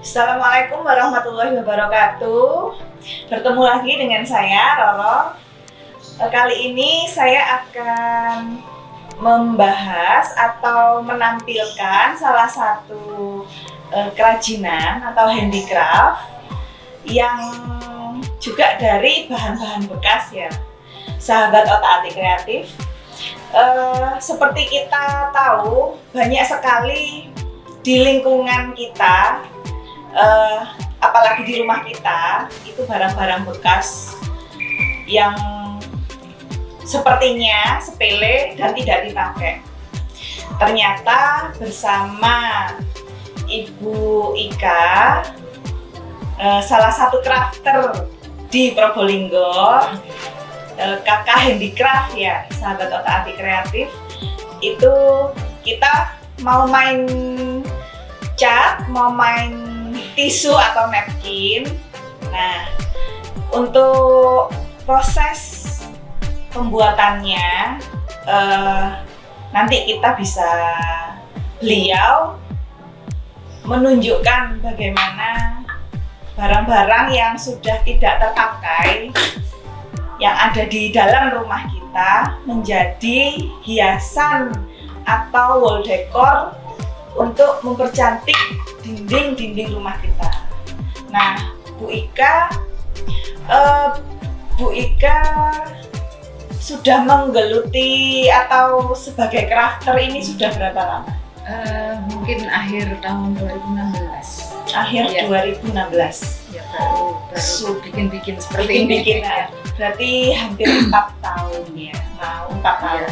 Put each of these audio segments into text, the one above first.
Assalamualaikum warahmatullahi wabarakatuh. Bertemu lagi dengan saya, Roro. Kali ini saya akan membahas atau menampilkan salah satu kerajinan atau handicraft yang juga dari bahan-bahan bekas ya, sahabat otak-atik kreatif. Seperti kita tahu, banyak sekali di lingkungan kita, apalagi di rumah kita, itu barang-barang bekas yang sepertinya sepele dan tidak dipakai. Ternyata bersama Ibu Ika, salah satu crafter di Probolinggo, kakak handicraft ya, sahabat otak-atik kreatif, itu kita mau main cat, mau main tisu atau napkin. Nah, untuk proses pembuatannya nanti kita bisa beliau menunjukkan bagaimana barang-barang yang sudah tidak terpakai yang ada di dalam rumah kita menjadi hiasan atau wall decor untuk mempercantik dinding-dinding rumah kita. Nah, Bu Ika sudah menggeluti atau sebagai crafter ini sudah berapa lama? Mungkin akhir tahun 2016. Akhir ya. 2016. Ya, baru bikin-bikin seperti ini. Ya. Berarti hampir 4 tahun ya. Mau 4 tahun.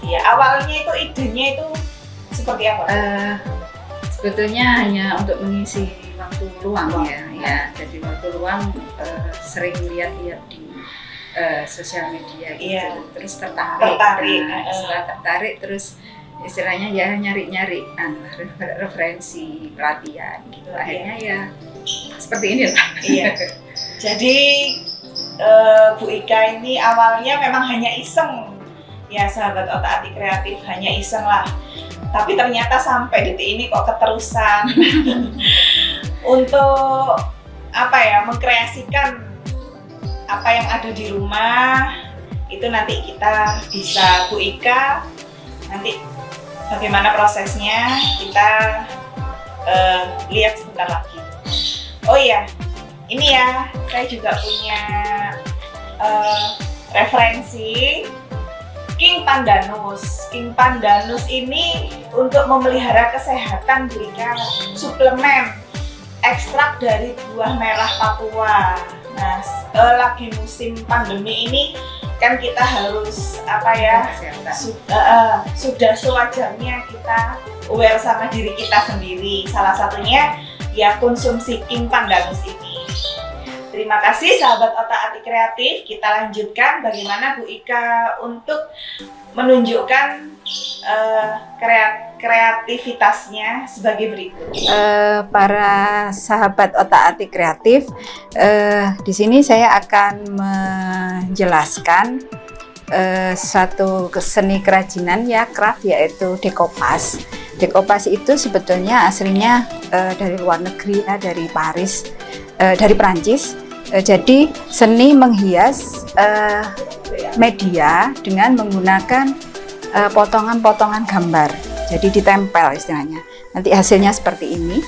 Ya, awalnya itu idenya itu seperti apa? Sebetulnya hanya untuk mengisi waktu luang ya. Jadi waktu luang sering lihat-lihat di sosial media gitu. Iya. Terus tertarik. Nah, setelah tertarik terus istilahnya ya nyari-nyari referensi pelatihan gitu. Akhirnya ya seperti ini lah. Iya. Jadi Bu Ika ini awalnya memang hanya iseng ya, sahabat otak-atik kreatif, hanya iseng lah. Tapi ternyata sampai detik ini kok keterusan untuk mengkreasikan apa yang ada di rumah. Itu nanti kita bisa Bu Ika nanti bagaimana prosesnya kita lihat sebentar lagi. Oh iya, ini ya, saya juga punya referensi King Pandanus. King Pandanus ini untuk memelihara kesehatan, berikan suplemen ekstrak dari buah merah Papua. Nah, lagi musim pandemi ini kan kita harus sudah sewajarnya kita aware sama diri kita sendiri. Salah satunya ya konsumsi King Pandanus ini. Terima kasih sahabat otak-atik kreatif. Kita lanjutkan bagaimana Bu Ika untuk menunjukkan kreativitasnya sebagai berikut. Para sahabat otak-atik kreatif, di sini saya akan menjelaskan satu seni kerajinan ya, craft, yaitu decoupage. Decoupage itu sebetulnya aslinya dari luar negeri ya, dari Paris, dari Prancis. Jadi seni menghias media dengan menggunakan potongan-potongan gambar. Jadi ditempel istilahnya. Nanti hasilnya seperti ini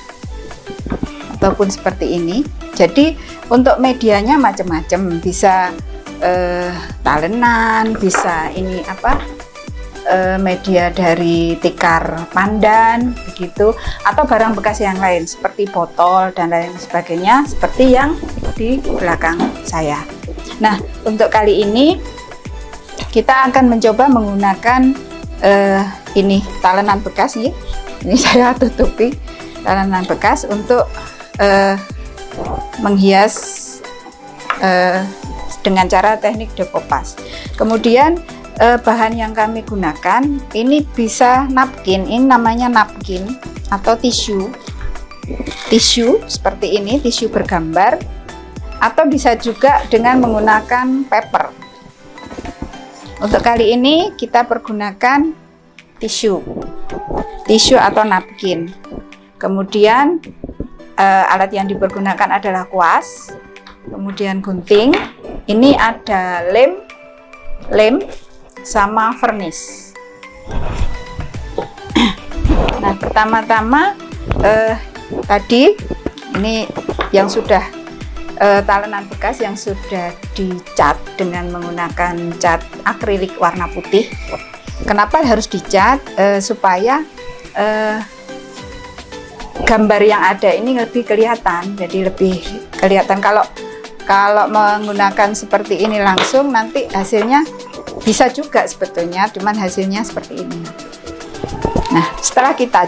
ataupun seperti ini. Jadi untuk medianya macam-macam, bisa talenan, bisa ini media dari tikar pandan begitu, atau barang bekas yang lain seperti botol dan lain sebagainya, seperti yang di belakang saya. Nah, untuk kali ini kita akan mencoba menggunakan ini talenan bekas ya. Ini saya tutupi talenan bekas untuk menghias dengan cara teknik decoupage. Kemudian bahan yang kami gunakan ini bisa napkin, ini namanya napkin atau tisu seperti ini, tisu bergambar, atau bisa juga dengan menggunakan paper. Untuk kali ini kita pergunakan tisu atau napkin. Kemudian alat yang dipergunakan adalah kuas, kemudian gunting, ini ada lem sama vernis. Nah, pertama-tama tadi ini yang sudah talenan bekas yang sudah dicat dengan menggunakan cat akrilik warna putih. Kenapa harus dicat? Supaya gambar yang ada ini lebih kelihatan. Jadi lebih kelihatan. Kalau menggunakan seperti ini langsung, nanti hasilnya bisa juga sebetulnya, cuman hasilnya seperti ini. Nah, setelah kita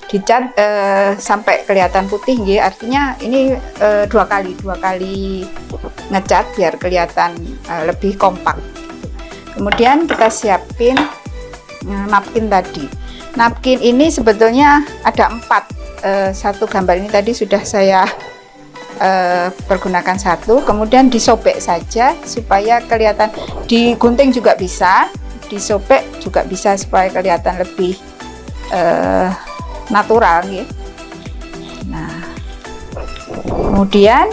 dicat sampai kelihatan putih, artinya ini dua kali ngecat biar kelihatan lebih kompak. Kemudian kita siapin napkin tadi. Napkin ini sebetulnya ada 4. Satu gambar ini tadi sudah saya pergunakan 1, kemudian disobek saja supaya kelihatan, digunting juga bisa, disobek juga bisa supaya kelihatan lebih natural ya. Nah, kemudian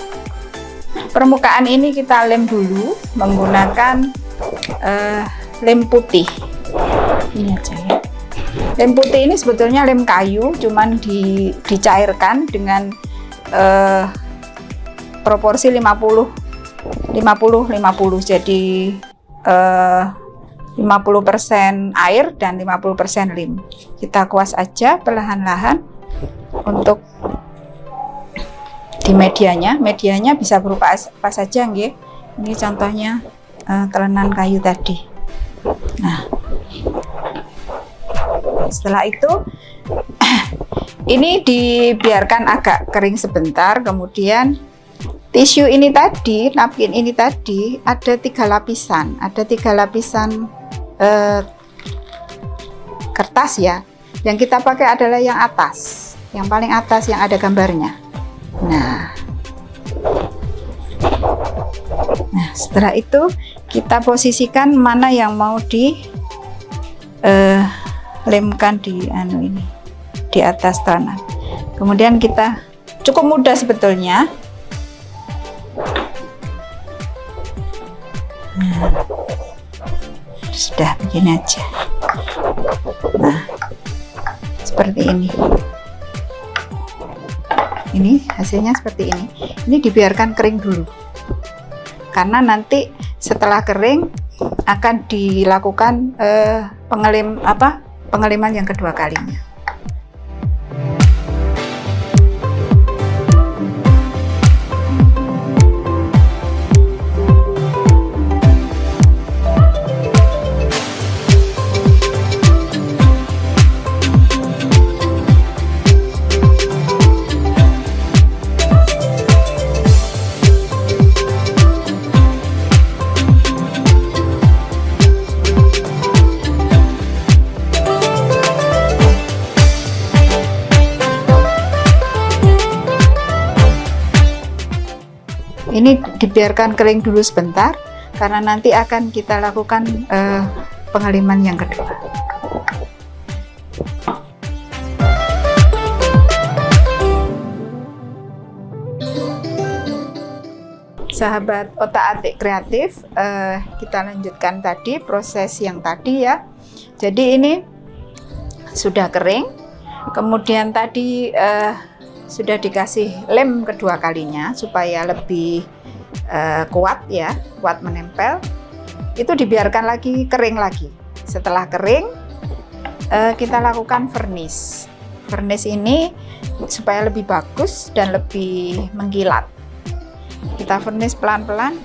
permukaan ini kita lem dulu menggunakan lem putih. Ini aja ya. Lem putih ini sebetulnya lem kayu, cuman dicairkan dengan proporsi 50-50. Jadi 50% air dan 50% lem. Kita kuas aja perlahan-lahan untuk di medianya. Medianya bisa berupa apa saja, nggih. Ini contohnya talenan kayu tadi. Nah, setelah itu ini dibiarkan agak kering sebentar, kemudian tisu ini tadi, napkin ini tadi ada 3 lapisan, kertas ya. Yang kita pakai adalah yang atas, yang paling atas yang ada gambarnya. Nah, setelah itu kita posisikan mana yang mau lemkan di ini di atas tanah. Kemudian kita cukup mudah sebetulnya. Sudah begini aja. Nah, seperti ini. Ini hasilnya seperti ini. Ini dibiarkan kering dulu. Karena nanti setelah kering akan dilakukan pengeleman yang kedua kalinya. Ini dibiarkan kering dulu sebentar karena nanti akan kita lakukan pengeleman yang kedua. Sahabat otak-atik kreatif, kita lanjutkan tadi proses yang tadi ya. Jadi ini sudah kering, kemudian tadi sudah dikasih lem kedua kalinya supaya lebih kuat ya, kuat menempel. Itu dibiarkan lagi kering lagi. Setelah kering, kita lakukan vernis. Vernis ini supaya lebih bagus dan lebih mengkilat. Kita vernis pelan-pelan,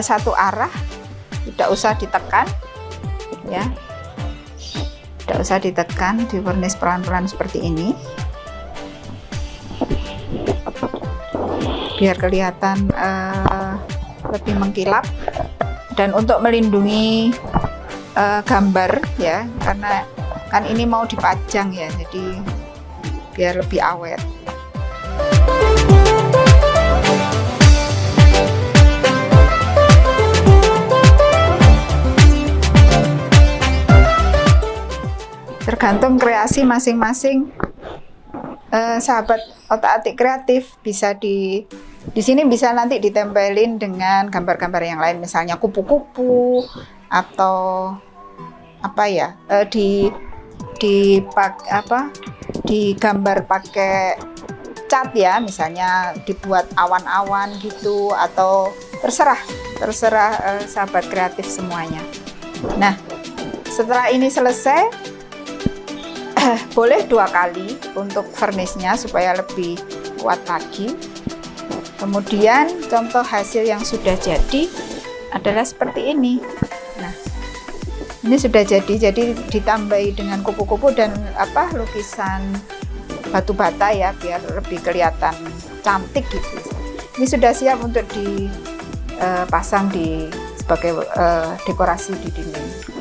satu arah, tidak usah ditekan ya. Tidak usah ditekan, di vernis pelan-pelan seperti ini biar kelihatan lebih mengkilap, dan untuk melindungi gambar ya, karena kan ini mau dipajang ya, jadi biar lebih awet. Tergantung kreasi masing-masing sahabat otak-atik kreatif bisa di sini bisa nanti ditempelin dengan gambar-gambar yang lain, misalnya kupu-kupu atau apa ya, digambar pakai cat ya, misalnya dibuat awan-awan gitu, atau terserah sahabat kreatif semuanya. Nah, setelah ini selesai, boleh 2 kali untuk varnisnya supaya lebih kuat lagi. Kemudian contoh hasil yang sudah jadi adalah seperti ini. Nah, ini sudah jadi ditambahi dengan kupu-kupu dan lukisan batu bata ya, biar lebih kelihatan cantik gitu. Ini sudah siap untuk dipasang sebagai dekorasi di dinding.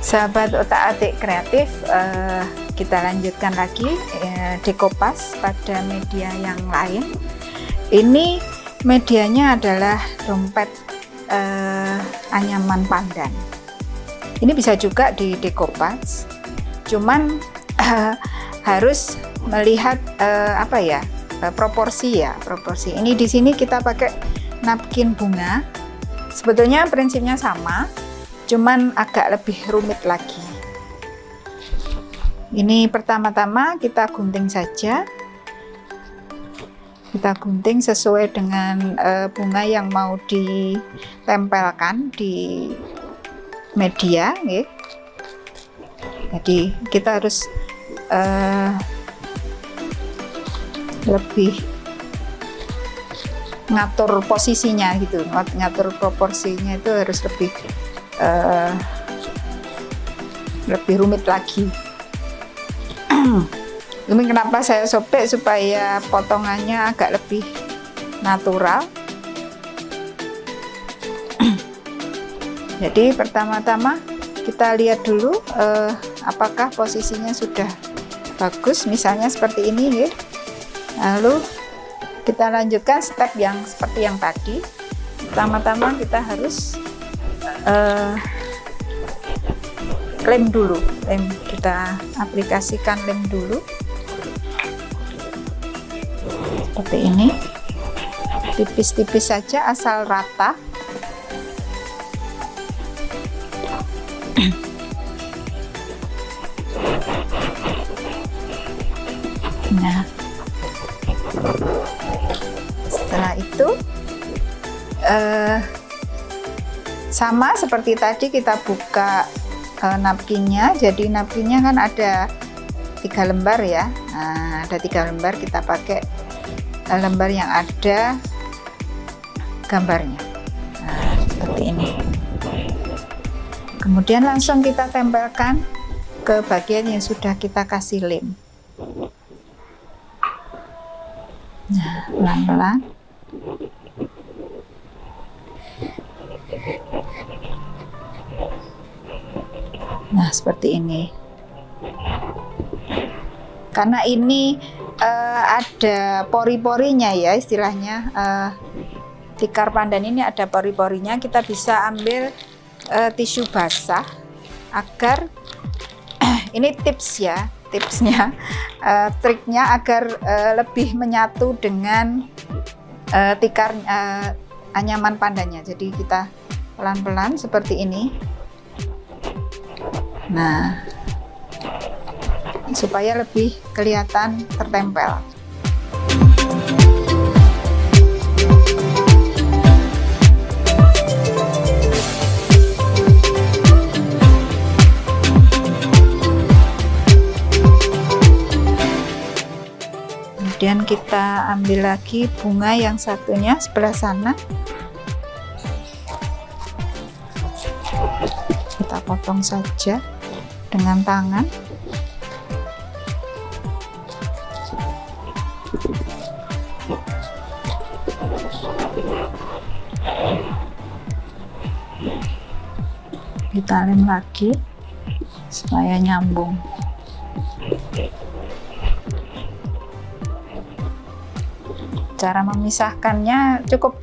Sahabat otak-atik kreatif, kita lanjutkan lagi dekopas pada media yang lain. Ini medianya adalah dompet anyaman pandan. Ini bisa juga di dekopas, cuman harus melihat proporsi ya, proporsi. Ini di sini kita pakai napkin bunga. Sebetulnya prinsipnya sama, cuman agak lebih rumit lagi. Ini pertama-tama kita gunting saja. Kita gunting sesuai dengan bunga yang mau ditempelkan di media, ya. Jadi kita harus lebih ngatur posisinya gitu, ngatur proporsinya itu harus lebih rumit lagi. Ini kenapa saya sobek, supaya potongannya agak lebih natural. Jadi pertama-tama kita lihat dulu apakah posisinya sudah bagus, misalnya seperti ini ya. Lalu kita lanjutkan step yang seperti yang tadi. Pertama-tama kita harus lem dulu, kita aplikasikan lem dulu seperti ini, tipis-tipis saja asal rata. Nah, setelah itu sama seperti tadi, kita buka napkinnya. Jadi napkinnya kan ada 3 lembar ya. Nah, ada 3 lembar, kita pakai lembar yang ada gambarnya. Nah, seperti ini. Kemudian langsung kita tempelkan ke bagian yang sudah kita kasih lem. Nah, pelan-pelan. Nah, seperti ini. Karena ini ada pori-porinya ya, istilahnya tikar pandan ini ada pori-porinya, kita bisa ambil tisu basah agar ini tips ya, tipsnya, triknya agar lebih menyatu dengan tikar anyaman pandannya. Jadi kita pelan-pelan seperti ini. Nah, supaya lebih kelihatan tertempel. Kemudian kita ambil lagi bunga yang satunya sebelah sana. Kita potong saja dengan tangan. Kita lem lagi supaya nyambung. Cara memisahkannya cukup